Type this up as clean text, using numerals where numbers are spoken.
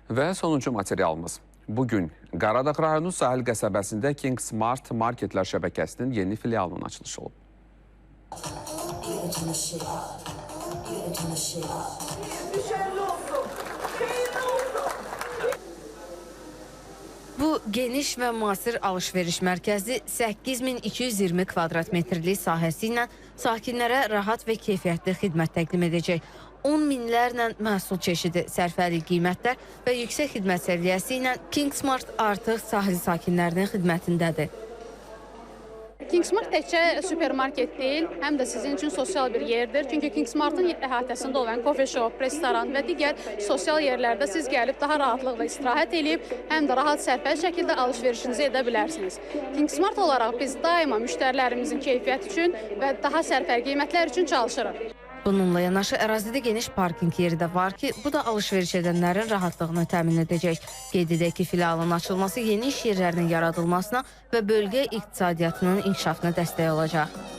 Və sonuncu materialımız. Bugün Qaradağ rayonu Sahil qəsəbəsində King Smart Marketlər şəbəkəsinin yeni filialının açılışı olub. Bu geniş və müasir alış-veriş mərkəzi 8220 kvadrat metrlik sahəsi ilə sakinlərə rahat və keyfiyyətli xidmət təqdim edəcək. 10 minlərlə məhsul çeşidi, sərfəli qiymətlər və yüksək xidmət səviyyəsi ilə King Smart artıq sahil sakinlərinin xidmətindədir. King Smart təkcə supermarket deyil, həm də sizin üçün sosial bir yerdir. Çünki King Smart'ın əhatəsində olan coffee shop, restoran və digər sosial yerlərdə siz gəlib daha rahatlıqla istirahət edib, həm də rahat sərfəli şəkildə alış-verişinizi edə bilərsiniz. King Smart olaraq biz daima müştərilərimizin keyfiyyəti üçün və daha sərfəli qiymətlər üçün çalışırıq. Bununla yanaşı ərazidə geniş parking yeri də var ki, bu da alış-veriş edənlərin rahatlığını təmin edəcək. Qeyd edək ki, filialın açılması yeni iş yerlərinin yaradılmasına və bölgə iqtisadiyyatının inkişafına dəstək olacaq.